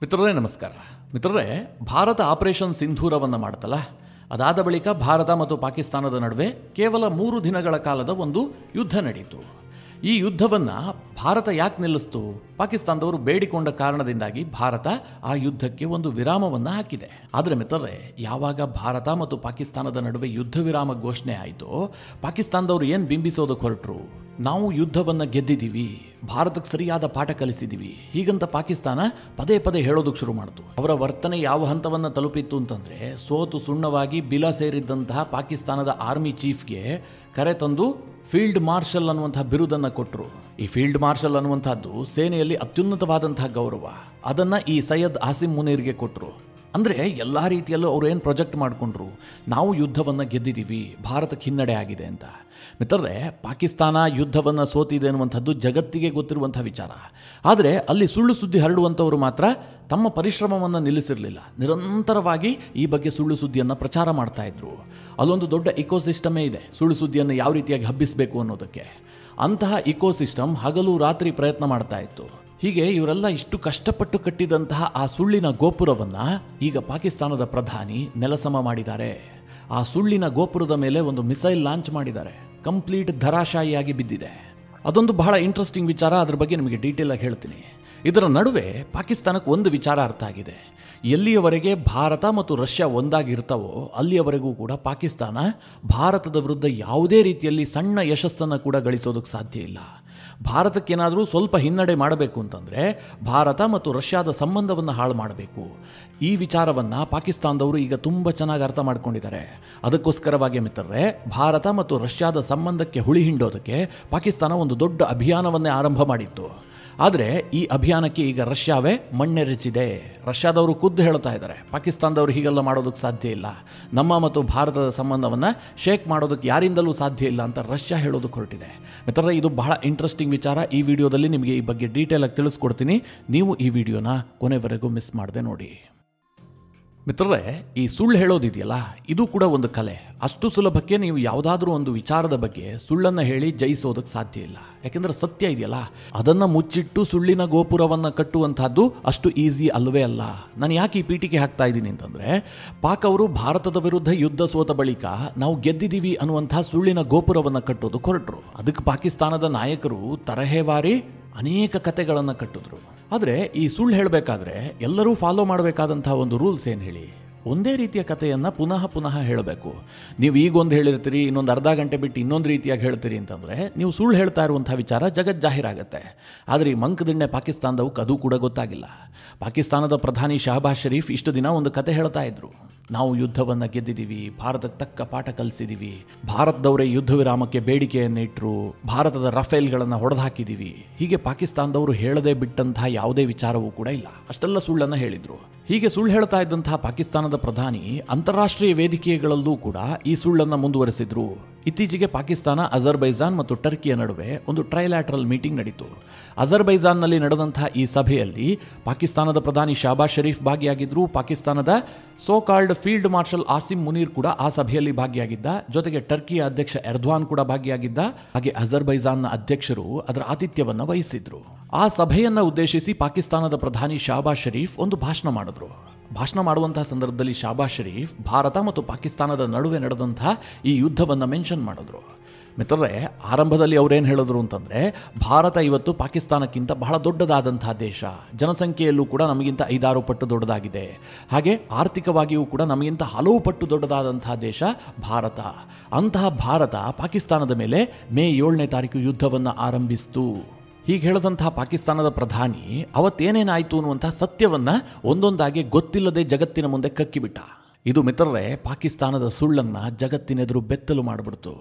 ಮಿತ್ರರೇ ನಮಸ್ಕಾರ. ಮಿತ್ರರೇ, ಭಾರತ ಆಪರೇಷನ್ ಸಿಂಧೂರವನ್ನು ಮಾಡ್ತಲ್ಲ, ಅದಾದ ಬಳಿಕ ಭಾರತ ಮತ್ತು ಪಾಕಿಸ್ತಾನದ ನಡುವೆ ಕೇವಲ 3 ದಿನಗಳ ಕಾಲದ ಒಂದು ಯುದ್ಧ ನಡೆಯಿತು. ಈ ಯುದ್ಧವನ್ನು ಭಾರತ ಯಾಕೆ ನಿಲ್ಲಿಸ್ತು? ಪಾಕಿಸ್ತಾನದವರು ಬೇಡಿಕೊಂಡ ಕಾರಣದಿಂದಾಗಿ ಭಾರತ ಆ ಯುದ್ಧಕ್ಕೆ ಒಂದು ವಿರಾಮವನ್ನು ಹಾಕಿದೆ. ಆದರೆ ಮಿತ್ರರೇ, ಯಾವಾಗ ಭಾರತ ಮತ್ತು ಪಾಕಿಸ್ತಾನದ ನಡುವೆ ಯುದ್ಧ ವಿರಾಮ ಘೋಷಣೆ ಆಯಿತು, ಪಾಕಿಸ್ತಾನದವರು ಏನು ಬಿಂಬಿಸೋದಕ್ಕೆ ಹೊರಟರು? ನಾವು ಯುದ್ಧವನ್ನು ಗೆದ್ದಿದ್ದೀವಿ, ಭಾರತಕ್ಕೆ ಸರಿಯಾದ ಪಾಠ ಕಲಿಸಿದ್ದೀವಿ, ಹೀಗಂತ ಪಾಕಿಸ್ತಾನ ಪದೇ ಪದೇ ಹೇಳೋದಕ್ಕೆ ಶುರು ಮಾಡಿತು. ಅವರ ವರ್ತನೆ ಯಾವ ಹಂತವನ್ನು ತಲುಪಿತ್ತು ಅಂತಂದರೆ, ಸೋತು ಸುಣ್ಣವಾಗಿ ಬಿಲ ಸೇರಿದ್ದಂತಹ ಪಾಕಿಸ್ತಾನದ ಆರ್ಮಿ ಚೀಫ್ಗೆ ಕರೆ ತಂದು ಫೀಲ್ಡ್ ಮಾರ್ಷಲ್ ಅನ್ನುವಂತಹ ಬಿರುದನ್ನು ಕೊಟ್ಟರು. ಈ ಫೀಲ್ಡ್ ಮಾರ್ಷಲ್ ಅನ್ನುವಂಥದ್ದು ಸೇನೆಯಲ್ಲಿ ಅತ್ಯುನ್ನತವಾದಂತಹ ಗೌರವ. ಅದನ್ನು ಈ ಸೈಯದ್ ಆಸಿಮ್ ಮುನೀರ್ಗೆ ಕೊಟ್ಟರು. ಅಂದರೆ ಎಲ್ಲ ರೀತಿಯಲ್ಲೂ ಅವರು ಏನು ಪ್ರೊಜೆಕ್ಟ್ ಮಾಡಿಕೊಂಡ್ರು, ನಾವು ಯುದ್ಧವನ್ನು ಗೆದ್ದಿದ್ದೀವಿ, ಭಾರತಕ್ಕೆ ಹಿನ್ನಡೆ ಆಗಿದೆ ಅಂತ. ಮಿತ್ರರೇ, ಪಾಕಿಸ್ತಾನ ಯುದ್ಧವನ್ನು ಸೋತಿದೆ ಅನ್ನುವಂಥದ್ದು ಜಗತ್ತಿಗೆ ಗೊತ್ತಿರುವಂಥ ವಿಚಾರ. ಆದರೆ ಅಲ್ಲಿ ಸುಳ್ಳು ಸುದ್ದಿ ಹರಡುವಂಥವರು ಮಾತ್ರ ತಮ್ಮ ಪರಿಶ್ರಮವನ್ನು ನಿಲ್ಲಿಸಿರಲಿಲ್ಲ. ನಿರಂತರವಾಗಿ ಈ ಬಗ್ಗೆ ಸುಳ್ಳು ಸುದ್ದಿಯನ್ನು ಪ್ರಚಾರ ಮಾಡ್ತಾ ಇದ್ರು. ಅಲ್ಲೊಂದು ದೊಡ್ಡ ಇಕೋಸಿಸ್ಟಮೇ ಇದೆ, ಸುಳ್ಳು ಸುದ್ದಿಯನ್ನು ಯಾವ ರೀತಿಯಾಗಿ ಹಬ್ಬಿಸಬೇಕು ಅನ್ನೋದಕ್ಕೆ. ಅಂತಹ ಇಕೋಸಿಸ್ಟಮ್ ಹಗಲು ರಾತ್ರಿ ಪ್ರಯತ್ನ ಮಾಡ್ತಾ ಇತ್ತು. ಹೀಗೆ ಇವರೆಲ್ಲ ಇಷ್ಟು ಕಷ್ಟಪಟ್ಟು ಕಟ್ಟಿದಂತಹ ಆ ಸುಳ್ಳಿನ ಗೋಪುರವನ್ನು ಈಗ ಪಾಕಿಸ್ತಾನದ ಪ್ರಧಾನಿ ನೆಲಸಮ ಮಾಡಿದ್ದಾರೆ. ಆ ಸುಳ್ಳಿನ ಗೋಪುರದ ಮೇಲೆ ಒಂದು ಮಿಸೈಲ್ ಲಾಂಚ್ ಮಾಡಿದ್ದಾರೆ. ಕಂಪ್ಲೀಟ್ ಧರಾಶಾಯಿಯಾಗಿ ಬಿದ್ದಿದೆ. ಅದೊಂದು ಬಹಳ ಇಂಟ್ರೆಸ್ಟಿಂಗ್ ವಿಚಾರ, ಅದ್ರ ಬಗ್ಗೆ ನಿಮಗೆ ಡೀಟೇಲ್ ಆಗಿ ಹೇಳ್ತೀನಿ. ಇದರ ನಡುವೆ ಪಾಕಿಸ್ತಾನಕ್ಕೆ ಒಂದು ವಿಚಾರ ಅರ್ಥ ಆಗಿದೆ. ಎಲ್ಲಿಯವರೆಗೆ ಭಾರತ ಮತ್ತು ರಷ್ಯಾ ಒಂದಾಗಿರ್ತಾವೋ ಅಲ್ಲಿಯವರೆಗೂ ಕೂಡ ಪಾಕಿಸ್ತಾನ ಭಾರತದ ವಿರುದ್ಧ ಯಾವುದೇ ರೀತಿಯಲ್ಲಿ ಸಣ್ಣ ಯಶಸ್ಸನ್ನು ಕೂಡ ಗಳಿಸೋದಕ್ಕೆ ಸಾಧ್ಯ ಇಲ್ಲ. ಭಾರತಕ್ಕೇನಾದರೂ ಸ್ವಲ್ಪ ಹಿನ್ನಡೆ ಮಾಡಬೇಕು ಅಂತಂದರೆ ಭಾರತ ಮತ್ತು ರಷ್ಯಾದ ಸಂಬಂಧವನ್ನು ಹಾಳು ಮಾಡಬೇಕು. ಈ ವಿಚಾರವನ್ನು ಪಾಕಿಸ್ತಾನದವರು ಈಗ ತುಂಬ ಚೆನ್ನಾಗಿ ಅರ್ಥ ಮಾಡ್ಕೊಂಡಿದ್ದಾರೆ. ಅದಕ್ಕೋಸ್ಕರವಾಗಿ ಮಿತ್ರರೇ, ಭಾರತ ಮತ್ತು ರಷ್ಯಾದ ಸಂಬಂಧಕ್ಕೆ ಹುಳಿ ಹಿಂಡೋದಕ್ಕೆ ಪಾಕಿಸ್ತಾನ ಒಂದು ದೊಡ್ಡ ಅಭಿಯಾನವನ್ನೇ ಆರಂಭ ಮಾಡಿತ್ತು. ಆದರೆ ಈ ಅಭಿಯಾನಕ್ಕೆ ಈಗ ರಷ್ಯಾವೇ ಮಣ್ಣೆರಚಿದೆ. ರಷ್ಯಾದವರು ಖುದ್ದು ಹೇಳ್ತಾ ಇದ್ದಾರೆ, ಪಾಕಿಸ್ತಾನದವರು ಹೀಗೆಲ್ಲ ಮಾಡೋದಕ್ಕೆ ಸಾಧ್ಯ ಇಲ್ಲ, ನಮ್ಮ ಮತ್ತು ಭಾರತದ ಸಂಬಂಧವನ್ನು ಶೇಕ್ ಮಾಡೋದಕ್ಕೆ ಯಾರಿಂದಲೂ ಸಾಧ್ಯ ಇಲ್ಲ ಅಂತ ರಷ್ಯಾ ಹೇಳೋದಕ್ಕೆ ಹೊರಟಿದೆ. ಮಿತ್ರರೇ, ಇದು ಬಹಳ ಇಂಟ್ರೆಸ್ಟಿಂಗ್ ವಿಚಾರ. ಈ ವಿಡಿಯೋದಲ್ಲಿ ನಿಮಗೆ ಈ ಬಗ್ಗೆ ಡೀಟೇಲ್ ಆಗಿ ತಿಳಿಸ್ಕೊಡ್ತೀನಿ. ನೀವು ಈ ವಿಡಿಯೋನ ಕೊನೆವರೆಗೂ ಮಿಸ್ ಮಾಡದೆ ನೋಡಿ. ಮಿತ್ರರೇ, ಈ ಸುಳ್ಳು ಹೇಳೋದಿದೆಯಲ್ಲ, ಇದು ಕೂಡ ಒಂದು ಕಲೆ. ಅಷ್ಟು ಸುಲಭಕ್ಕೆ ನೀವು ಯಾವುದಾದ್ರೂ ಒಂದು ವಿಚಾರದ ಬಗ್ಗೆ ಸುಳ್ಳನ್ನು ಹೇಳಿ ಜಯಿಸೋದಕ್ಕೆ ಸಾಧ್ಯ ಇಲ್ಲ. ಯಾಕೆಂದರೆ ಸತ್ಯ ಇದೆಯಲ್ಲ, ಅದನ್ನು ಮುಚ್ಚಿಟ್ಟು ಸುಳ್ಳಿನ ಗೋಪುರವನ್ನು ಕಟ್ಟುವಂತಹದ್ದು ಅಷ್ಟು ಈಸಿ ಅಲ್ಲವೇ ಅಲ್ಲ. ನಾನು ಯಾಕೆ ಈ ಪೀಠಿಕೆ ಹಾಕ್ತಾ ಇದ್ದೀನಿ ಅಂತಂದರೆ, ಪಾಕ್ ಅವರು ಭಾರತದ ವಿರುದ್ಧ ಯುದ್ಧ ಸೋತ ಬಳಿಕ ನಾವು ಗೆದ್ದಿದ್ದೀವಿ ಅನ್ನುವಂತಹ ಸುಳ್ಳಿನ ಗೋಪುರವನ್ನು ಕಟ್ಟೋದಕ್ಕೆ ಹೊರಟರು. ಅದಕ್ಕೆ ಪಾಕಿಸ್ತಾನದ ನಾಯಕರು ತರಹೇವಾರಿ ಅನೇಕ ಕತೆಗಳನ್ನು ಕಟ್ಟಿದ್ರು. ಆದರೆ ಈ ಸುಳ್ಳು ಹೇಳಬೇಕಾದ್ರೆ ಎಲ್ಲರೂ ಫಾಲೋ ಮಾಡಬೇಕಾದಂತಹ ಒಂದು ರೂಲ್ಸ್ ಏನು ಹೇಳಿ? ಒಂದೇ ರೀತಿಯ ಕಥೆಯನ್ನು ಪುನಃ ಪುನಃ ಹೇಳಬೇಕು. ನೀವು ಈಗೊಂದು ಹೇಳಿರ್ತೀರಿ, ಇನ್ನೊಂದು ಅರ್ಧ ಗಂಟೆ ಬಿಟ್ಟು ಇನ್ನೊಂದು ರೀತಿಯಾಗಿ ಹೇಳ್ತೀರಿ ಅಂತಂದರೆ ನೀವು ಸುಳ್ಳು ಹೇಳ್ತಾ ಇರುವಂಥ ವಿಚಾರ ಜಗಜ್ಜಾಹೀರಾಗುತ್ತೆ. ಆದರೆ ಈ ಮಂಕದಿಣ್ಣೆ ಪಾಕಿಸ್ತಾನದವಕ್ಕೆ ಅದು ಕೂಡ ಗೊತ್ತಾಗಿಲ್ಲ. ಪಾಕಿಸ್ತಾನದ ಪ್ರಧಾನಿ ಶಹಬಾಜ್ ಶರೀಫ್ ಇಷ್ಟು ದಿನ ಒಂದು ಕತೆ ಹೇಳ್ತಾ ಇದ್ರು, ನಾವು ಯುದ್ಧವನ್ನು ಗೆದ್ದಿದ್ದೀವಿ, ಭಾರತಕ್ಕೆ ತಕ್ಕ ಪಾಠ ಕಲಿಸಿದ್ದೀವಿ, ಭಾರತದವರೇ ಯುದ್ಧ ವಿರಾಮಕ್ಕೆ ಬೇಡಿಕೆಯನ್ನು ಇಟ್ಟರು, ಭಾರತದ ರಫೇಲ್ಗಳನ್ನು ಹೊಡೆದು ಹಾಕಿದ್ದೀವಿ. ಹೀಗೆ ಪಾಕಿಸ್ತಾನದವರು ಹೇಳದೆ ಬಿಟ್ಟಂತಹ ಯಾವುದೇ ವಿಚಾರವೂ ಕೂಡ ಇಲ್ಲ. ಅಷ್ಟೆಲ್ಲ ಸುಳ್ಳನ್ನು ಹೇಳಿದರು. ಹೀಗೆ ಸುಳ್ಳು ಹೇಳ್ತಾ ಇದ್ದಂತಹ ಪಾಕಿಸ್ತಾನದ ಪ್ರಧಾನಿ ಅಂತಾರಾಷ್ಟ್ರೀಯ ವೇದಿಕೆಗಳಲ್ಲೂ ಕೂಡ ಈ ಸುಳ್ಳನ್ನು ಮುಂದುವರೆಸಿದ್ರು. ಇತ್ತೀಚೆಗೆ ಪಾಕಿಸ್ತಾನ, ಅಜರ್ಬೈಜಾನ್ ಮತ್ತು ಟರ್ಕಿಯ ನಡುವೆ ಒಂದು ಟ್ರೈಲ್ಯಾಟ್ರಲ್ ಮೀಟಿಂಗ್ ನಡೀತು. ಅಜರ್ಬೈಜಾನ್ನಲ್ಲಿ ನಡೆದಂತಹ ಈ ಸಭೆಯಲ್ಲಿ ಪಾಕಿಸ್ತಾನದ ಪ್ರಧಾನಿ ಶಹಬಾಜ್ ಶರೀಫ್ ಭಾಗಿಯಾಗಿದ್ದರು. ಪಾಕಿಸ್ತಾನದ so called field marshal Asim Munir ಕೂಡ ಆ ಸಭೆಯಲ್ಲಿ ಭಾಗಿಯಾಗಿದ್ದ. ಜೊತೆಗೆ ಟರ್ಕಿಯ ಅಧ್ಯಕ್ಷ ಎರ್ದ್ವಾನ್ ಕೂಡ ಭಾಗಿಯಾಗಿದ್ದ. ಹಾಗೆ ಅಜರ್ಬೈಜಾನ್ನ ಅಧ್ಯಕ್ಷರು ಅದರ ಆತಿಥ್ಯವನ್ನು ವಹಿಸಿದ್ರು. ಆ ಸಭೆಯನ್ನು ಉದ್ದೇಶಿಸಿ ಪಾಕಿಸ್ತಾನದ ಪ್ರಧಾನಿ ಶಹಬಾಜ್ ಶರೀಫ್ ಒಂದು ಭಾಷಣ ಮಾಡಿದ್ರು. ಭಾಷಣ ಮಾಡುವಂತಹ ಸಂದರ್ಭದಲ್ಲಿ ಶಹಬಾಜ್ ಶರೀಫ್ ಭಾರತ ಮತ್ತು ಪಾಕಿಸ್ತಾನದ ನಡುವೆ ನಡೆದಂತಹ ಈ ಯುದ್ಧವನ್ನು ಮೆನ್ಷನ್ ಮಾಡಿದ್ರು. ಮಿತ್ರರೇ, ಆರಂಭದಲ್ಲಿ ಅವರೇನು ಹೇಳಿದ್ರು ಅಂತಂದರೆ, ಭಾರತ ಇವತ್ತು ಪಾಕಿಸ್ತಾನಕ್ಕಿಂತ ಬಹಳ ದೊಡ್ಡದಾದಂತಹ ದೇಶ, ಜನಸಂಖ್ಯೆಯಲ್ಲೂ ಕೂಡ ನಮಗಿಂತ 5-6 ಪಟ್ಟು ದೊಡ್ಡದಾಗಿದೆ, ಹಾಗೆ ಆರ್ಥಿಕವಾಗಿಯೂ ಕೂಡ ನಮಗಿಂತ ಹಲವು ಪಟ್ಟು ದೊಡ್ಡದಾದಂತಹ ದೇಶ ಭಾರತ. ಅಂತಹ ಭಾರತ ಪಾಕಿಸ್ತಾನದ ಮೇಲೆ ಮೇ 7ನೇ ತಾರೀಕು ಯುದ್ಧವನ್ನು ಆರಂಭಿಸಿತು. ಹೀಗೆ ಹೇಳಿದಂತಹ ಪಾಕಿಸ್ತಾನದ ಪ್ರಧಾನಿ ಅವತ್ತೇನೇನಾಯಿತು ಅನ್ನುವಂತಹ ಸತ್ಯವನ್ನು ಒಂದೊಂದಾಗಿ ಗೊತ್ತಿಲ್ಲದೆ ಜಗತ್ತಿನ ಮುಂದೆ ಕಕ್ಕಿಬಿಟ್ಟ. ಇದು ಮಿತ್ರರೇ, ಪಾಕಿಸ್ತಾನದ ಸುಳ್ಳನ್ನು ಜಗತ್ತಿನೆದುರು ಬೆತ್ತಲು ಮಾಡಿಬಿಡ್ತು.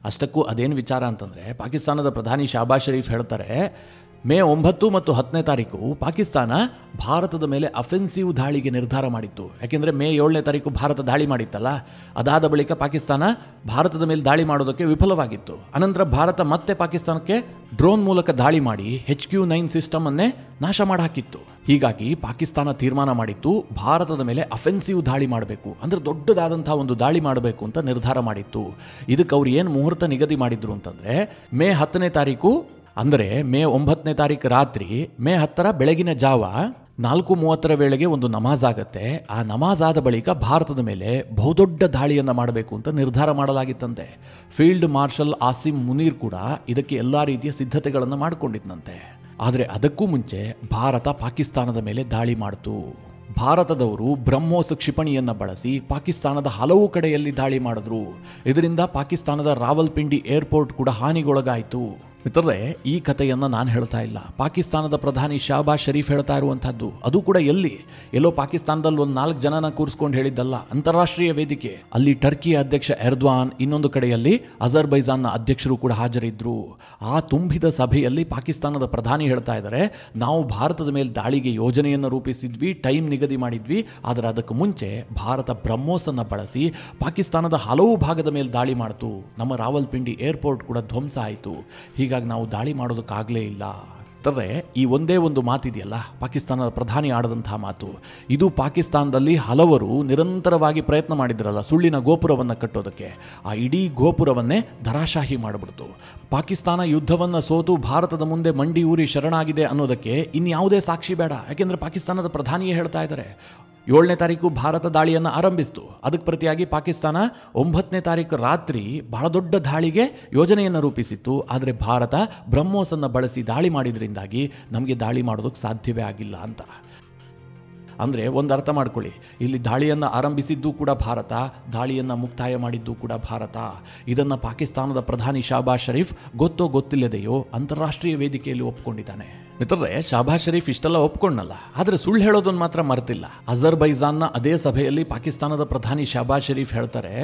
ಅಷ್ಟಕ್ಕೂ ಅದೇನು ವಿಚಾರ ಅಂತಂದರೆ, ಪಾಕಿಸ್ತಾನದ ಪ್ರಧಾನಿ ಶಹಬಾಜ್ ಶರೀಫ್ ಹೇಳ್ತಾರೆ, ಮೇ 9 ಮತ್ತು 10ನೇ ತಾರೀಕು ಪಾಕಿಸ್ತಾನ ಭಾರತದ ಮೇಲೆ ಅಫೆನ್ಸಿವ್ ದಾಳಿಗೆ ನಿರ್ಧಾರ ಮಾಡಿತ್ತು. ಯಾಕೆಂದರೆ ಮೇ 7ನೇ ತಾರೀಕು ಭಾರತ ದಾಳಿ ಮಾಡಿತ್ತಲ್ಲ, ಅದಾದ ಬಳಿಕ ಪಾಕಿಸ್ತಾನ ಭಾರತದ ಮೇಲೆ ದಾಳಿ ಮಾಡೋದಕ್ಕೆ ವಿಫಲವಾಗಿತ್ತು. ಅನಂತರ ಭಾರತ ಮತ್ತೆ ಪಾಕಿಸ್ತಾನಕ್ಕೆ ಡ್ರೋನ್ ಮೂಲಕ ದಾಳಿ ಮಾಡಿ HQ-9 ಸಿಸ್ಟಮ್ ಅನ್ನೇ ನಾಶ ಮಾಡಾಕಿತ್ತು. ಹೀಗಾಗಿ ಪಾಕಿಸ್ತಾನ ತೀರ್ಮಾನ ಮಾಡಿತ್ತು, ಭಾರತದ ಮೇಲೆ ಅಫೆನ್ಸಿವ್ ದಾಳಿ ಮಾಡಬೇಕು, ಅಂದರೆ ದೊಡ್ಡದಾದಂತಹ ಒಂದು ದಾಳಿ ಮಾಡಬೇಕು ಅಂತ ನಿರ್ಧಾರ ಮಾಡಿತ್ತು. ಇದಕ್ಕೆ ಅವ್ರು ಏನು ಮುಹೂರ್ತ ನಿಗದಿ ಮಾಡಿದ್ರು ಅಂತಂದರೆ, ಮೇ 10ನೇ ತಾರೀಕು ಅಂದರೆ ಮೇ 9ನೇ ತಾರೀಕು ರಾತ್ರಿ, ಮೇ 10ರ ಬೆಳಗಿನ ಜಾವ 4:30 ವೇಳೆಗೆ ಒಂದು ನಮಾಜ್ ಆಗತ್ತೆ. ಆ ನಮಾಜ್ ಆದ ಬಳಿಕ ಭಾರತದ ಮೇಲೆ ಬಹುದೊಡ್ಡ ದಾಳಿಯನ್ನು ಮಾಡಬೇಕು ಅಂತ ನಿರ್ಧಾರ ಮಾಡಲಾಗಿತ್ತಂತೆ. ಫೀಲ್ಡ್ ಮಾರ್ಷಲ್ ಆಸಿಮ್ ಮುನೀರ್ ಕೂಡ ಇದಕ್ಕೆ ಎಲ್ಲ ರೀತಿಯ ಸಿದ್ಧತೆಗಳನ್ನು ಮಾಡಿಕೊಂಡಿದ್ದಂತೆ. ಆದರೆ ಅದಕ್ಕೂ ಮುಂಚೆ ಭಾರತ ಪಾಕಿಸ್ತಾನದ ಮೇಲೆ ದಾಳಿ ಮಾಡಿತು. ಭಾರತದವರು ಬ್ರಹ್ಮೋಸ್ ಕ್ಷಿಪಣಿಯನ್ನು ಬಳಸಿ ಪಾಕಿಸ್ತಾನದ ಹಲವು ಕಡೆಯಲ್ಲಿ ದಾಳಿ ಮಾಡಿದ್ರು. ಇದರಿಂದ ಪಾಕಿಸ್ತಾನದ ರಾವಲ್ಪಿಂಡಿ ಏರ್ಪೋರ್ಟ್ ಕೂಡ ಹಾನಿಗೊಳಗಾಯಿತು. ಮಿತ್ರರೇ, ಈ ಕಥೆಯನ್ನು ನಾನು ಹೇಳ್ತಾ ಇಲ್ಲ, ಪಾಕಿಸ್ತಾನದ ಪ್ರಧಾನಿ ಶಹಬಾಜ್ ಶರೀಫ್ ಹೇಳ್ತಾ ಇರುವಂಥದ್ದು. ಅದು ಕೂಡ ಎಲ್ಲೋ ಪಾಕಿಸ್ತಾನದಲ್ಲಿ ಒಂದು 4 ಜನನ ಕೂರಿಸ್ಕೊಂಡು ಹೇಳಿದ್ದಲ್ಲ, ಅಂತಾರಾಷ್ಟ್ರೀಯ ವೇದಿಕೆ. ಅಲ್ಲಿ ಟರ್ಕಿಯ ಅಧ್ಯಕ್ಷ ಎರ್ದ್ವಾನ್, ಇನ್ನೊಂದು ಕಡೆಯಲ್ಲಿ ಅಜರ್ಬೈಜಾನ್ನ ಅಧ್ಯಕ್ಷರು ಕೂಡ ಹಾಜರಿದ್ದರು. ಆ ತುಂಬಿದ ಸಭೆಯಲ್ಲಿ ಪಾಕಿಸ್ತಾನದ ಪ್ರಧಾನಿ ಹೇಳ್ತಾ ಇದ್ದಾರೆ, ನಾವು ಭಾರತದ ಮೇಲೆ ದಾಳಿಗೆ ಯೋಜನೆಯನ್ನು ರೂಪಿಸಿದ್ವಿ, ಟೈಮ್ ನಿಗದಿ ಮಾಡಿದ್ವಿ. ಆದರೆ ಅದಕ್ಕೆ ಮುಂಚೆ ಭಾರತ ಬ್ರಹ್ಮೋಸನ್ನು ಬಳಸಿ ಪಾಕಿಸ್ತಾನದ ಹಲವು ಭಾಗದ ಮೇಲೆ ದಾಳಿ ಮಾಡಿತು. ನಮ್ಮ ರಾವಲ್ಪಿಂಡಿ ಏರ್ಪೋರ್ಟ್ ಕೂಡ ಧ್ವಂಸ ಆಯಿತು. ಹೀಗಾಗಿ ನಾವು ದಾಳಿ ಮಾಡೋದಕ್ಕಾಗಲೇ ಇಲ್ಲ. ಅಂದರೆ ಈ ಒಂದೇ ಒಂದು ಮಾತಿದೆಯಲ್ಲ, ಪಾಕಿಸ್ತಾನದ ಪ್ರಧಾನಿ ಆಡದಂತಹ ಮಾತು, ಇದು ಪಾಕಿಸ್ತಾನದಲ್ಲಿ ಹಲವರು ನಿರಂತರವಾಗಿ ಪ್ರಯತ್ನ ಮಾಡಿದ್ರಲ್ಲ ಸುಳ್ಳಿನ ಗೋಪುರವನ್ನು ಕಟ್ಟೋದಕ್ಕೆ, ಆ ಇಡೀ ಗೋಪುರವನ್ನೇ ಧರಾಶಾಹಿ ಮಾಡಿಬಿಡ್ತು. ಪಾಕಿಸ್ತಾನ ಯುದ್ಧವನ್ನು ಸೋತು ಭಾರತದ ಮುಂದೆ ಮಂಡಿ ಊರಿ ಶರಣಾಗಿದೆ ಅನ್ನೋದಕ್ಕೆ ಇನ್ಯಾವುದೇ ಸಾಕ್ಷಿ ಬೇಡ. ಯಾಕೆಂದರೆ ಪಾಕಿಸ್ತಾನದ ಪ್ರಧಾನಿಯೇ ಹೇಳ್ತಾ ಇದ್ದಾರೆ. 7ನೇ ತಾರೀಕು ಭಾರತ ದಾಳಿಯನ್ನು ಆರಂಭಿಸಿತು. ಅದಕ್ಕೆ ಪ್ರತಿಯಾಗಿ ಪಾಕಿಸ್ತಾನ 9ನೇ ತಾರೀಕು ರಾತ್ರಿ ಬಹಳ ದೊಡ್ಡ ದಾಳಿಗೆ ಯೋಜನೆಯನ್ನು ರೂಪಿಸಿತ್ತು. ಆದರೆ ಭಾರತ ಬ್ರಹ್ಮೋಸನ್ನು ಬಳಸಿ ದಾಳಿ ಮಾಡಿದ್ರಿಂದಾಗಿ ನಮಗೆ ದಾಳಿ ಮಾಡೋದಕ್ಕೆ ಸಾಧ್ಯವೇ ಆಗಿಲ್ಲ ಅಂತ. ಅಂದರೆ ಒಂದು ಅರ್ಥ ಮಾಡ್ಕೊಳ್ಳಿ, ಇಲ್ಲಿ ದಾಳಿಯನ್ನು ಆರಂಭಿಸಿದ್ದು ಕೂಡ ಭಾರತ, ದಾಳಿಯನ್ನು ಮುಕ್ತಾಯ ಮಾಡಿದ್ದು ಕೂಡ ಭಾರತ. ಇದನ್ನು ಪಾಕಿಸ್ತಾನದ ಪ್ರಧಾನಿ ಶಹಬಾಜ್ ಶರೀಫ್ ಗೊತ್ತೋ ಗೊತ್ತಿಲ್ಲದೆಯೋ ಅಂತಾರಾಷ್ಟ್ರೀಯ ವೇದಿಕೆಯಲ್ಲಿ ಒಪ್ಕೊಂಡಿದ್ದಾನೆ. ಮಿತ್ರರೇ, ಶಹಬಾಜ್ ಶರೀಫ್ ಇಷ್ಟೆಲ್ಲ ಒಪ್ಕೊಂಡಲ್ಲ, ಆದರೆ ಸುಳ್ಳು ಹೇಳೋದನ್ನು ಮಾತ್ರ ಮರೆತಿಲ್ಲ. ಅಜರ್ಬೈಜಾನ್ನ ಅದೇ ಸಭೆಯಲ್ಲಿ ಪಾಕಿಸ್ತಾನದ ಪ್ರಧಾನಿ ಶಹಬಾಜ್ ಶರೀಫ್ ಹೇಳ್ತಾರೆ,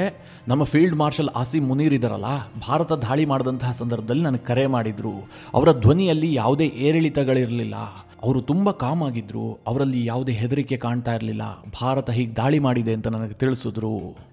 ನಮ್ಮ ಫೀಲ್ಡ್ ಮಾರ್ಷಲ್ ಆಸಿಮ್ ಮುನೀರ್ ಇದ್ದಾರಲ್ಲ, ಭಾರತ ದಾಳಿ ಮಾಡಿದಂತಹ ಸಂದರ್ಭದಲ್ಲಿ ನನಗೆ ಕರೆ ಮಾಡಿದ್ರು. ಅವರ ಧ್ವನಿಯಲ್ಲಿ ಯಾವುದೇ ಏರಿಳಿತಗಳಿರಲಿಲ್ಲ. ಅವರು ತುಂಬ ಕಾಮ್ ಆಗಿದ್ರು. ಅವರಲ್ಲಿ ಯಾವುದೇ ಹೆದರಿಕೆ ಕಾಣ್ತಾ ಇರಲಿಲ್ಲ. ಭಾರತ ಹೀಗೆ ದಾಳಿ ಮಾಡಿದೆ ಅಂತ ನನಗೆ ತಿಳಿಸಿದ್ರು.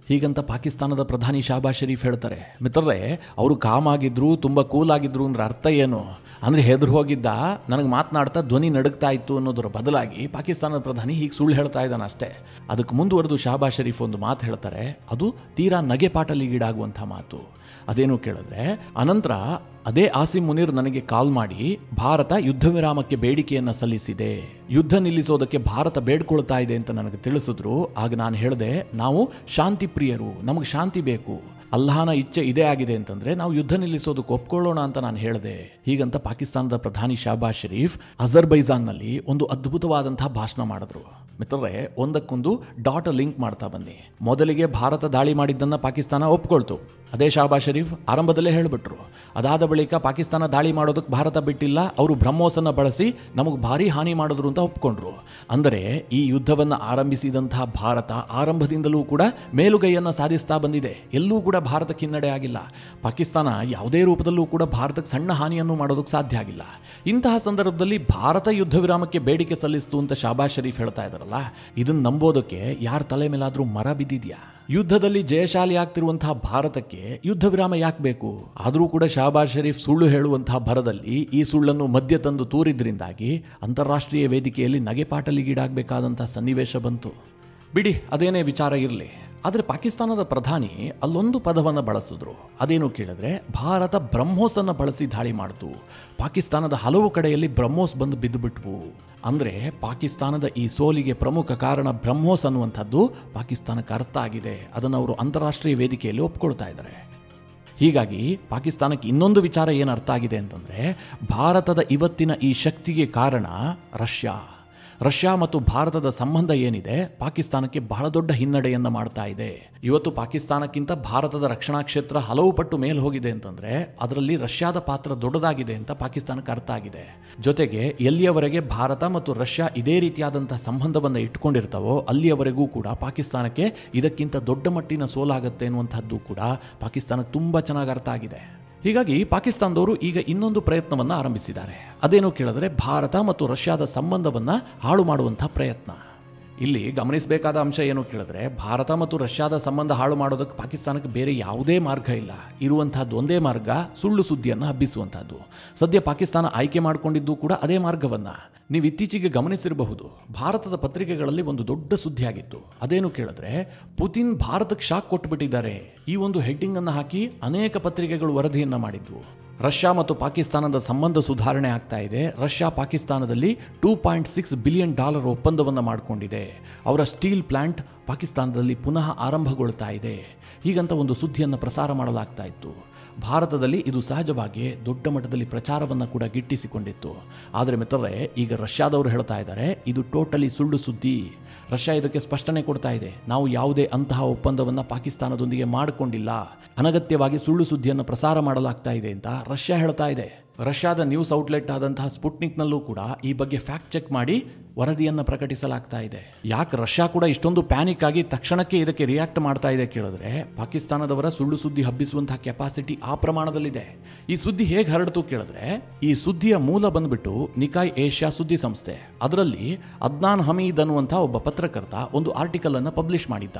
ಹೀಗಂತ ಪಾಕಿಸ್ತಾನದ ಪ್ರಧಾನಿ ಶಹಬಾಜ್ ಶರೀಫ್ ಹೇಳ್ತಾರೆ. ಮಿತ್ರರೇ, ಅವರು ಕಾಮ್ ಆಗಿದ್ರು, ತುಂಬ ಕೂಲ್ ಆಗಿದ್ರು ಅಂದ್ರೆ ಅರ್ಥ ಏನು? ಅಂದರೆ ಹೆದರು ಹೋಗಿದ್ದ, ನನಗೆ ಮಾತನಾಡ್ತಾ ಧ್ವನಿ ನಡುಗ್ತಾ ಇತ್ತು ಅನ್ನೋದರ ಬದಲಾಗಿ ಪಾಕಿಸ್ತಾನದ ಪ್ರಧಾನಿ ಹೀಗೆ ಸುಳ್ಳು ಹೇಳ್ತಾ ಇದ್ದಾನೆ ಅಷ್ಟೇ. ಅದಕ್ಕೆ ಮುಂದುವರೆದು ಶಹಬಾಜ್ ಶರೀಫ್ ಒಂದು ಮಾತು ಹೇಳ್ತಾರೆ, ಅದು ತೀರಾ ನಗೆಪಾಟಲಿಗೀಡಾಗುವಂಥ ಮಾತು. ಅದೇನು ಕೇಳಿದ್ರೆ, ಅನಂತರ ಅದೇ ಆಸಿಮ್ ಮುನೀರ್ ನನಗೆ ಕಾಲ್ ಮಾಡಿ ಭಾರತ ಯುದ್ಧ ವಿರಾಮಕ್ಕೆ ಬೇಡಿಕೆಯನ್ನು ಸಲ್ಲಿಸಿದೆ, ಯುದ್ಧ ನಿಲ್ಲಿಸೋದಕ್ಕೆ ಭಾರತ ಬೇಡ್ಕೊಳ್ತಾ ಇದೆ ಅಂತ ನನಗೆ ತಿಳಿಸಿದ್ರು. ಆಗ ನಾನು ಹೇಳಿದೆ, ನಾವು ಶಾಂತಿ ಪ್ರಿಯರು, ನಮಗೆ ಶಾಂತಿ ಬೇಕು, ಅಲ್ಲಾಹನ ಇಚ್ಛೆ ಇದೇ ಆಗಿದೆ ಅಂತಂದ್ರೆ ನಾವು ಯುದ್ಧ ನಿಲ್ಲಿಸೋದಕ್ಕೆ ಒಪ್ಕೊಳ್ಳೋಣ ಅಂತ ನಾನು ಹೇಳಿದೆ. ಹೀಗಂತ ಪಾಕಿಸ್ತಾನದ ಪ್ರಧಾನಿ ಶಹಬಾಜ್ ಶರೀಫ್ ಅಜರ್ಬೈಜಾನ್ನಲ್ಲಿ ಒಂದು ಅದ್ಭುತವಾದಂತಹ ಭಾಷಣ ಮಾಡಿದ್ರು. ಮಿತ್ರರೇ, ಒಂದಕ್ಕೊಂದು ಡಾಟ್ ಲಿಂಕ್ ಮಾಡ್ತಾ ಬನ್ನಿ. ಮೊದಲಿಗೆ ಭಾರತ ದಾಳಿ ಮಾಡಿದ್ದನ್ನು ಪಾಕಿಸ್ತಾನ ಒಪ್ಕೊಳ್ತು. ಅದೇ ಶಹಬಾಜ್ ಶರೀಫ್ ಆರಂಭದಲ್ಲೇ ಹೇಳಿಬಿಟ್ರು. ಅದಾದ ಬಳಿಕ ಪಾಕಿಸ್ತಾನ ದಾಳಿ ಮಾಡೋದಕ್ಕೆ ಭಾರತ ಬಿಟ್ಟಿಲ್ಲ, ಅವರು ಬ್ರಹ್ಮೋಸನ್ನು ಬಳಸಿ ನಮಗೆ ಭಾರಿ ಹಾನಿ ಮಾಡಿದ್ರು ಅಂತ ಒಪ್ಕೊಂಡ್ರು. ಅಂದರೆ ಈ ಯುದ್ಧವನ್ನು ಆರಂಭಿಸಿದಂತಹ ಭಾರತ ಆರಂಭದಿಂದಲೂ ಕೂಡ ಮೇಲುಗೈಯನ್ನು ಸಾಧಿಸ್ತಾ ಬಂದಿದೆ. ಎಲ್ಲೂ ಕೂಡ ಭಾರತಕ್ಕೆ ಹಿನ್ನಡೆ ಆಗಿಲ್ಲ. ಪಾಕಿಸ್ತಾನ ಯಾವುದೇ ರೂಪದಲ್ಲೂ ಕೂಡ ಭಾರತಕ್ಕೆ ಸಣ್ಣ ಹಾನಿಯನ್ನು ಮಾಡೋದಕ್ಕೆ ಸಾಧ್ಯ ಆಗಿಲ್ಲ. ಇಂತಹ ಸಂದರ್ಭದಲ್ಲಿ ಭಾರತ ಯುದ್ಧ ವಿರಾಮಕ್ಕೆ ಬೇಡಿಕೆ ಸಲ್ಲಿಸ್ತು ಅಂತ ಶಹಬಾಜ್ ಶರೀಫ್ ಹೇಳ್ತಾ ಇದ್ದಾರಲ್ಲ, ಇದನ್ನು ನಂಬೋದಕ್ಕೆ ಯಾರ ತಲೆ ಮೇಲಾದರೂ ಮರ ಬಿದ್ದಿದೆಯಾ? ಯುದ್ಧದಲ್ಲಿ ಜಯಶಾಲಿ ಆಗ್ತಿರುವಂತಹ ಭಾರತಕ್ಕೆ ಯುದ್ಧ ವಿರಾಮ ಯಾಕೆ ಬೇಕು? ಆದರೂ ಕೂಡ ಶಹಬಾಜ್ ಶರೀಫ್ ಸುಳ್ಳು ಹೇಳುವಂತಹ ಭರದಲ್ಲಿ ಈ ಸುಳ್ಳನ್ನು ಮಧ್ಯ ತಂದು ತೂರಿದ್ರಿಂದಾಗಿ ಅಂತಾರಾಷ್ಟ್ರೀಯ ವೇದಿಕೆಯಲ್ಲಿ ನಗೆಪಾಟಲಿಗೀಡಾಗಬೇಕಾದಂತಹ ಸನ್ನಿವೇಶ ಬಂತು. ಬಿಡಿ, ಅದೇನೇ ವಿಚಾರ ಇರಲಿ. ಆದರೆ ಪಾಕಿಸ್ತಾನದ ಪ್ರಧಾನಿ ಅಲ್ಲೊಂದು ಪದವನ್ನು ಬಳಸಿದ್ರು. ಅದೇನು ಕೇಳಿದ್ರೆ, ಭಾರತ ಬ್ರಹ್ಮೋಸನ್ನು ಬಳಸಿ ದಾಳಿ ಮಾಡಿತು. ಪಾಕಿಸ್ತಾನದ ಹಲವು ಕಡೆಯಲ್ಲಿ ಬ್ರಹ್ಮೋಸ್ ಬಂದು ಬಿದ್ದುಬಿಟ್ವು. ಅಂದರೆ ಪಾಕಿಸ್ತಾನದ ಈ ಸೋಲಿಗೆ ಪ್ರಮುಖ ಕಾರಣ ಬ್ರಹ್ಮೋಸ್ ಅನ್ನುವಂಥದ್ದು ಪಾಕಿಸ್ತಾನಕ್ಕೆ ಅರ್ಥ ಆಗಿದೆ. ಅದನ್ನು ಅವರು ಅಂತಾರಾಷ್ಟ್ರೀಯ ವೇದಿಕೆಯಲ್ಲಿ ಒಪ್ಕೊಳ್ತಾ ಇದ್ದಾರೆ. ಹೀಗಾಗಿ ಪಾಕಿಸ್ತಾನಕ್ಕೆ ಇನ್ನೊಂದು ವಿಚಾರ ಏನು ಅರ್ಥ ಆಗಿದೆ ಅಂತಂದರೆ, ಭಾರತದ ಇವತ್ತಿನ ಈ ಶಕ್ತಿಗೆ ಕಾರಣ ರಷ್ಯಾ ಮತ್ತು ಭಾರತದ ಸಂಬಂಧ ಏನಿದೆ ಪಾಕಿಸ್ತಾನಕ್ಕೆ ಬಹಳ ದೊಡ್ಡ ಹಿನ್ನಡೆಯನ್ನು ಮಾಡ್ತಾ ಇದೆ. ಇವತ್ತು ಪಾಕಿಸ್ತಾನಕ್ಕಿಂತ ಭಾರತದ ರಕ್ಷಣಾ ಕ್ಷೇತ್ರ ಹಲವು ಪಟ್ಟು ಮೇಲೆ ಹೋಗಿದೆ ಅಂತಂದರೆ ಅದರಲ್ಲಿ ರಷ್ಯಾದ ಪಾತ್ರ ದೊಡ್ಡದಾಗಿದೆ ಅಂತ ಪಾಕಿಸ್ತಾನಕ್ಕೆ ಅರ್ಥ ಆಗಿದೆ. ಜೊತೆಗೆ ಎಲ್ಲಿಯವರೆಗೆ ಭಾರತ ಮತ್ತು ರಷ್ಯಾ ಇದೇ ರೀತಿಯಾದಂಥ ಸಂಬಂಧವನ್ನು ಇಟ್ಕೊಂಡಿರ್ತಾವೋ ಅಲ್ಲಿಯವರೆಗೂ ಕೂಡ ಪಾಕಿಸ್ತಾನಕ್ಕೆ ಇದಕ್ಕಿಂತ ದೊಡ್ಡ ಮಟ್ಟಿನ ಸೋಲಾಗುತ್ತೆ ಅನ್ನುವಂಥದ್ದು ಕೂಡ ಪಾಕಿಸ್ತಾನಕ್ಕೆ ತುಂಬ ಚೆನ್ನಾಗಿ ಅರ್ಥ ಆಗಿದೆ. ಹೀಗಾಗಿ ಪಾಕಿಸ್ತಾನದವರು ಈಗ ಇನ್ನೊಂದು ಪ್ರಯತ್ನವನ್ನು ಆರಂಭಿಸಿದ್ದಾರೆ. ಅದೇನು ಕೇಳಿದ್ರೆ, ಭಾರತ ಮತ್ತು ರಷ್ಯಾದ ಸಂಬಂಧವನ್ನು ಹಾಳು ಮಾಡುವಂಥ ಪ್ರಯತ್ನ. ಇಲ್ಲಿ ಗಮನಿಸಬೇಕಾದ ಅಂಶ ಏನು ಕೇಳಿದ್ರೆ, ಭಾರತ ಮತ್ತು ರಷ್ಯಾದ ಸಂಬಂಧ ಹಾಳು ಮಾಡೋದಕ್ಕೆ ಪಾಕಿಸ್ತಾನಕ್ಕೆ ಬೇರೆ ಯಾವುದೇ ಮಾರ್ಗ ಇಲ್ಲ. ಇರುವಂತಹದ್ದು ಒಂದೇ ಮಾರ್ಗ, ಸುಳ್ಳು ಸುದ್ದಿಯನ್ನು ಹಬ್ಬಿಸುವಂತಹದ್ದು. ಸದ್ಯ ಪಾಕಿಸ್ತಾನ ಆಯ್ಕೆ ಮಾಡಿಕೊಂಡಿದ್ದು ಕೂಡ ಅದೇ ಮಾರ್ಗವನ್ನು. ನೀವು ಇತ್ತೀಚೆಗೆ ಗಮನಿಸಿರಬಹುದು, ಭಾರತದ ಪತ್ರಿಕೆಗಳಲ್ಲಿ ಒಂದು ದೊಡ್ಡ ಸುದ್ದಿ ಆಗಿತ್ತು. ಅದೇನು ಕೇಳಿದ್ರೆ, ಪುತಿನ್ ಭಾರತಕ್ಕೆ ಶಾಕ್ ಕೊಟ್ಟುಬಿಟ್ಟಿದ್ದಾರೆ. ಈ ಒಂದು ಹೆಡ್ಡಿಂಗ್ ಅನ್ನು ಹಾಕಿ ಅನೇಕ ಪತ್ರಿಕೆಗಳು ವರದಿಯನ್ನು ಮಾಡಿದ್ವು. ರಷ್ಯಾ ಮತ್ತು ಪಾಕಿಸ್ತಾನದ ಸಂಬಂಧ ಸುಧಾರಣೆ ಆಗ್ತಾ ಇದೆ. ರಷ್ಯಾ ಪಾಕಿಸ್ತಾನದಲ್ಲಿ $2.6 ಬಿಲಿಯನ್ ಒಪ್ಪಂದವನ್ನು ಮಾಡಿಕೊಂಡಿದೆ. ಅವರ ಸ್ಟೀಲ್ ಪ್ಲಾಂಟ್ ಪಾಕಿಸ್ತಾನದಲ್ಲಿ ಪುನಃ ಆರಂಭಗೊಳ್ತಾ ಇದೆ. ಹೀಗಂತ ಒಂದು ಸುದ್ದಿಯನ್ನು ಪ್ರಸಾರ ಮಾಡಲಾಗ್ತಾ ಇತ್ತು. ಭಾರತದಲ್ಲಿ ಇದು ಸಹಜವಾಗಿ ದೊಡ್ಡ ಮಟ್ಟದಲ್ಲಿ ಪ್ರಚಾರವನ್ನು ಕೂಡ ಗಿಟ್ಟಿಸಿಕೊಂಡಿತ್ತು. ಆದರೆ ಮಿತ್ರರೇ, ಈಗ ರಷ್ಯಾದವರು ಹೇಳ್ತಾ ಇದ್ದಾರೆ ಇದು ಟೋಟಲಿ ಸುಳ್ಳು ಸುದ್ದಿ. ರಷ್ಯಾ ಇದಕ್ಕೆ ಸ್ಪಷ್ಟನೆ ಕೊಡ್ತಾ ಇದೆ, ನಾವು ಯಾವುದೇ ಅಂತಹ ಒಪ್ಪಂದವನ್ನು ಪಾಕಿಸ್ತಾನದೊಂದಿಗೆ ಮಾಡಿಕೊಂಡಿಲ್ಲ, ಅನಗತ್ಯವಾಗಿ ಸುಳ್ಳು ಸುದ್ದಿಯನ್ನು ಪ್ರಸಾರ ಮಾಡಲಾಗ್ತಾ ಇದೆ ಅಂತ ರಷ್ಯಾ ಹೇಳ್ತಾ ಇದೆ. ರಷ್ಯಾದ ನ್ಯೂಸ್ ಔಟ್ಲೆಟ್ ಆದಂತಹ ಸ್ಪುಟ್ನಿಕ್ನಲ್ಲೂ ಕೂಡ ಈ ಬಗ್ಗೆ ಫ್ಯಾಕ್ಟ್ ಚೆಕ್ ಮಾಡಿ ವರದಿಯನ್ನು ಪ್ರಕಟಿಸಲಾಗ್ತಾ ಇದೆ. ಯಾಕೆ ರಷ್ಯಾ ಕೂಡ ಇಷ್ಟೊಂದು ಪ್ಯಾನಿಕ್ ಆಗಿ ತಕ್ಷಣಕ್ಕೆ ಇದಕ್ಕೆ ರಿಯಾಕ್ಟ್ ಮಾಡ್ತಾ ಇದೆ ಕೇಳಿದ್ರೆ, ಪಾಕಿಸ್ತಾನದವರ ಸುಳ್ಳು ಸುದ್ದಿ ಹಬ್ಬಿಸುವಂತಹ ಕೆಪಾಸಿಟಿ ಆ ಪ್ರಮಾಣದಲ್ಲಿದೆ. ಈ ಸುದ್ದಿ ಹೇಗೆ ಹರಡ್ತು ಕೇಳಿದ್ರೆ, ಈ ಸುದ್ದಿಯ ಮೂಲ ಬಂದ್ಬಿಟ್ಟು ನಿಕಾಯ್ ಏಷ್ಯಾ ಸುದ್ದಿ ಸಂಸ್ಥೆ. ಅದರಲ್ಲಿ ಅದ್ನಾನ್ ಹಮೀದ್ ಅನ್ನುವಂಥ ಒಬ್ಬ ಪತ್ರಕರ್ತ ಒಂದು ಆರ್ಟಿಕಲ್ ಅನ್ನು ಪಬ್ಲಿಷ್ ಮಾಡಿದ್ದ.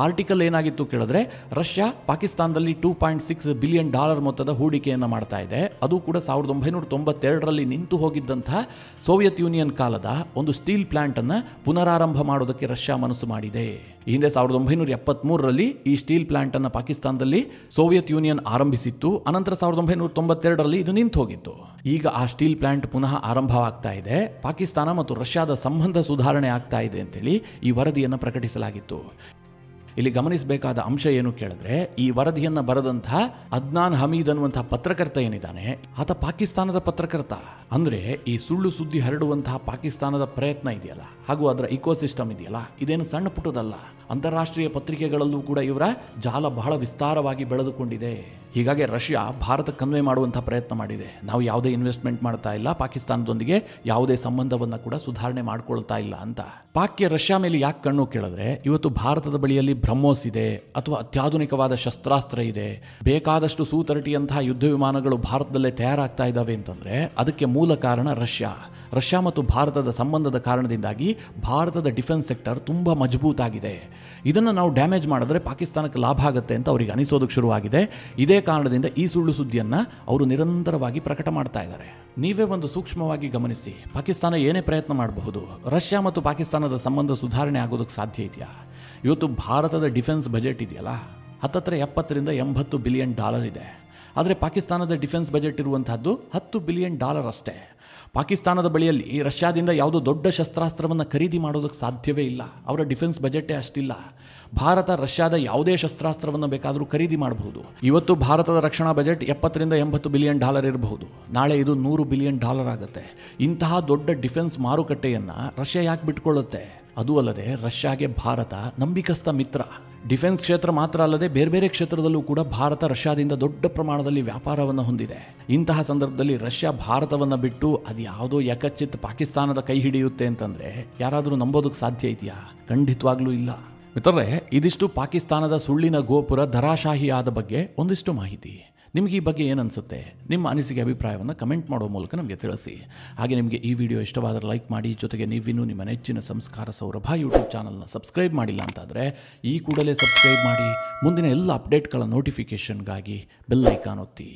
ಆರ್ಟಿಕಲ್ ಏನಾಗಿತ್ತು ಕೇಳಿದ್ರೆ, ರಷ್ಯಾ ಪಾಕಿಸ್ತಾನದಲ್ಲಿ $2.6 ಬಿಲಿಯನ್ ಮೊತ್ತದ ಹೂಡಿಕೆಯನ್ನು ಮಾಡ್ತಾ ಇದೆ. ಅದು ಕೂಡ 1992ರಲ್ಲಿ ನಿಂತು ಹೋಗಿದ್ದಂತಹ ಸೋವಿಯತ್ ಯೂನಿಯನ್ ಕಾಲದ ಒಂದು ಸ್ಟೀಲ್ ಪ್ಲಾಂಟ್ ಅನ್ನು ಪುನರಾರಂಭ ಮಾಡೋದಕ್ಕೆ ರಷ್ಯಾ ಮನಸ್ಸು ಮಾಡಿದೆ. ಈ ಹಿಂದೆ 1973ರಲ್ಲಿ ಈ ಸ್ಟೀಲ್ ಪ್ಲಾಂಟ್ ಅನ್ನು ಪಾಕಿಸ್ತಾನದಲ್ಲಿ ಸೋವಿಯತ್ ಯೂನಿಯನ್ ಆರಂಭಿಸಿತ್ತು. ಅನಂತರ 1992ರಲ್ಲಿ ಇದು ನಿಂತು ಹೋಗಿತ್ತು. ಈಗ ಆ ಸ್ಟೀಲ್ ಪ್ಲಾಂಟ್ ಪುನಃ ಆರಂಭವಾಗ್ತಾ ಇದೆ. ಪಾಕಿಸ್ತಾನ ಮತ್ತು ರಷ್ಯಾದ ಸಂಬಂಧ ಸುಧಾರಣೆ ಆಗ್ತಾ ಇದೆ ಅಂತೇಳಿ ಈ ವರದಿಯನ್ನು ಪ್ರಕಟಿಸಲಾಗಿತ್ತು. ಇಲ್ಲಿ ಗಮನಿಸಬೇಕಾದ ಅಂಶ ಏನು ಕೇಳಿದ್ರೆ, ಈ ವರದಿಯನ್ನು ಬರೆದಂತಹ ಅದ್ನಾನ್ ಹಮೀದ್ ಅನ್ನುವಂತಹ ಪತ್ರಕರ್ತ ಏನಿದ್ದಾನೆ, ಆತ ಪಾಕಿಸ್ತಾನದ ಪತ್ರಕರ್ತ. ಅಂದ್ರೆ ಈ ಸುಳ್ಳು ಸುದ್ದಿ ಹರಡುವಂತಹ ಪಾಕಿಸ್ತಾನದ ಪ್ರಯತ್ನ ಇದೆಯಲ್ಲ, ಹಾಗೂ ಅದರ ಇಕೋಸಿಸ್ಟಮ್ ಇದೆಯಲ್ಲ, ಇದೇನು ಸಣ್ಣ ಪುಟ್ಟದಲ್ಲ. ಅಂತಾರಾಷ್ಟ್ರೀಯ ಪತ್ರಿಕೆಗಳಲ್ಲೂ ಕೂಡ ಇವರ ಜಾಲ ಬಹಳ ವಿಸ್ತಾರವಾಗಿ ಬೆಳೆದುಕೊಂಡಿದೆ. ಹೀಗಾಗಿ ರಷ್ಯಾ ಭಾರತ ಕನ್ವೆ ಮಾಡುವಂತಹ ಪ್ರಯತ್ನ ಮಾಡಿದೆ. ನಾವು ಯಾವುದೇ ಇನ್ವೆಸ್ಟ್ಮೆಂಟ್ ಮಾಡ್ತಾ ಇಲ್ಲ, ಪಾಕಿಸ್ತಾನದೊಂದಿಗೆ ಯಾವುದೇ ಸಂಬಂಧವನ್ನು ಕೂಡ ಸುಧಾರಣೆ ಮಾಡ್ಕೊಳ್ತಾ ಇಲ್ಲ ಅಂತ. ಪಾಕ್ಗೆ ರಷ್ಯಾ ಮೇಲೆ ಯಾಕೆ ಕಣ್ಣು ಕೇಳಿದ್ರೆ, ಇವತ್ತು ಭಾರತದ ಬಳಿಯಲ್ಲಿ ಬ್ರಹ್ಮೋಸ್ ಇದೆ, ಅಥವಾ ಅತ್ಯಾಧುನಿಕವಾದ ಶಸ್ತ್ರಾಸ್ತ್ರ ಇದೆ, ಬೇಕಾದಷ್ಟು ಸೂ-30 ಯುದ್ಧ ವಿಮಾನಗಳು ಭಾರತದಲ್ಲೇ ತಯಾರಾಗ್ತಾ ಇದ್ದಾವೆ ಅಂತಂದ್ರೆ ಅದಕ್ಕೆ ಮೂಲ ಕಾರಣ ರಷ್ಯಾ ಮತ್ತು ಭಾರತದ ಸಂಬಂಧದ ಕಾರಣದಿಂದಾಗಿ ಭಾರತದ ಡಿಫೆನ್ಸ್ ಸೆಕ್ಟರ್ ತುಂಬ ಮಜಬೂತಾಗಿದೆ. ಇದನ್ನು ನಾವು ಡ್ಯಾಮೇಜ್ ಮಾಡಿದ್ರೆ ಪಾಕಿಸ್ತಾನಕ್ಕೆ ಲಾಭ ಆಗುತ್ತೆ ಅಂತ ಅವರಿಗೆ ಅನಿಸೋದಕ್ಕೆ ಶುರುವಾಗಿದೆ. ಇದೇ ಕಾರಣದಿಂದ ಈ ಸುಳ್ಳು ಸುದ್ದಿಯನ್ನು ಅವರು ನಿರಂತರವಾಗಿ ಪ್ರಕಟ ಮಾಡ್ತಾ ಇದ್ದಾರೆ. ನೀವೇ ಒಂದು ಸೂಕ್ಷ್ಮವಾಗಿ ಗಮನಿಸಿ, ಪಾಕಿಸ್ತಾನ ಏನೇ ಪ್ರಯತ್ನ ಮಾಡಬಹುದು, ರಷ್ಯಾ ಮತ್ತು ಪಾಕಿಸ್ತಾನದ ಸಂಬಂಧ ಸುಧಾರಣೆ ಆಗೋದಕ್ಕೆ ಸಾಧ್ಯ ಇದೆಯಾ? ಇವತ್ತು ಭಾರತದ ಡಿಫೆನ್ಸ್ ಬಜೆಟ್ ಇದೆಯಲ್ಲ, ಹತ್ತತ್ರ $70-80 ಬಿಲಿಯನ್ ಇದೆ. ಆದರೆ ಪಾಕಿಸ್ತಾನದ ಡಿಫೆನ್ಸ್ ಬಜೆಟ್ ಇರುವಂತಹದ್ದು $10 ಬಿಲಿಯನ್ ಅಷ್ಟೇ. ಪಾಕಿಸ್ತಾನದ ಬಳಿಯಲ್ಲಿ ರಷ್ಯಾದಿಂದ ಯಾವುದೋ ದೊಡ್ಡ ಶಸ್ತ್ರಾಸ್ತ್ರವನ್ನು ಖರೀದಿ ಮಾಡೋದಕ್ಕೆ ಸಾಧ್ಯವೇ ಇಲ್ಲ. ಅವರ ಡಿಫೆನ್ಸ್ ಬಜೆಟೇ ಅಷ್ಟಿಲ್ಲ. ಭಾರತ ರಷ್ಯಾದ ಯಾವುದೇ ಶಸ್ತ್ರಾಸ್ತ್ರವನ್ನು ಬೇಕಾದರೂ ಖರೀದಿ ಮಾಡಬಹುದು. ಇವತ್ತು ಭಾರತದ ರಕ್ಷಣಾ ಬಜೆಟ್ $70-80 ಬಿಲಿಯನ್ ಇರಬಹುದು. ನಾಳೆ ಇದು $100 ಬಿಲಿಯನ್ ಆಗುತ್ತೆ. ಇಂತಹ ದೊಡ್ಡ ಡಿಫೆನ್ಸ್ ಮಾರುಕಟ್ಟೆಯನ್ನು ರಷ್ಯಾ ಯಾಕೆ ಬಿಟ್ಕೊಳ್ಳುತ್ತೆ? ಅದೂ ಅಲ್ಲದೆ ರಷ್ಯಾಗೆ ಭಾರತ ನಂಬಿಕಸ್ಥ ಮಿತ್ರ. ಡಿಫೆನ್ಸ್ ಕ್ಷೇತ್ರ ಮಾತ್ರ ಅಲ್ಲದೆ ಬೇರೆ ಬೇರೆ ಕ್ಷೇತ್ರದಲ್ಲೂ ಕೂಡ ಭಾರತ ರಷ್ಯಾದಿಂದ ದೊಡ್ಡ ಪ್ರಮಾಣದಲ್ಲಿ ವ್ಯಾಪಾರವನ್ನು ಹೊಂದಿದೆ. ಇಂತಹ ಸಂದರ್ಭದಲ್ಲಿ ರಷ್ಯಾ ಭಾರತವನ್ನು ಬಿಟ್ಟು ಅದು ಯಾವುದೋ ಯಕಚ್ಚಿತ್ ಪಾಕಿಸ್ತಾನದ ಕೈ ಹಿಡಿಯುತ್ತೆ ಅಂತಂದರೆ ಯಾರಾದರೂ ನಂಬೋದಕ್ಕೆ ಸಾಧ್ಯ ಇದೆಯಾ? ಖಂಡಿತವಾಗ್ಲೂ ಇಲ್ಲ. ಮಿತ್ರರೇ, ಇದಿಷ್ಟು ಪಾಕಿಸ್ತಾನದ ಸುಳ್ಳಿನ ಗೋಪುರ ಧರಾಶಾಹಿಯಾದ ಬಗ್ಗೆ ಒಂದಿಷ್ಟು ಮಾಹಿತಿ. ನಿಮಗೆ ಈ ಬಗ್ಗೆ ಏನನ್ಸುತ್ತೆ? ನಿಮ್ಮ ಅನಿಸಿಕೆ ಅಭಿಪ್ರಾಯವನ್ನು ಕಮೆಂಟ್ ಮಾಡೋ ಮೂಲಕ ನಮಗೆ ತಿಳಿಸಿ. ಹಾಗೆ ನಿಮಗೆ ಈ ವಿಡಿಯೋ ಇಷ್ಟವಾದರೆ ಲೈಕ್ ಮಾಡಿ. ಜೊತೆಗೆ ನೀವಿನ್ನೂ ನಿಮ್ಮ ನೆಚ್ಚಿನ ಸಂಸ್ಕಾರ ಸೌರಭ ಯೂಟ್ಯೂಬ್ ಚಾನಲ್ನ ಸಬ್ಸ್ಕ್ರೈಬ್ ಮಾಡಿಲ್ಲ ಅಂತಾದರೆ ಈ ಕೂಡಲೇ ಸಬ್ಸ್ಕ್ರೈಬ್ ಮಾಡಿ. ಮುಂದಿನ ಎಲ್ಲ ಅಪ್ಡೇಟ್ಗಳ ನೋಟಿಫಿಕೇಷನ್ಗಾಗಿ ಬೆಲ್ ಐಕಾನ್ ಒತ್ತಿ.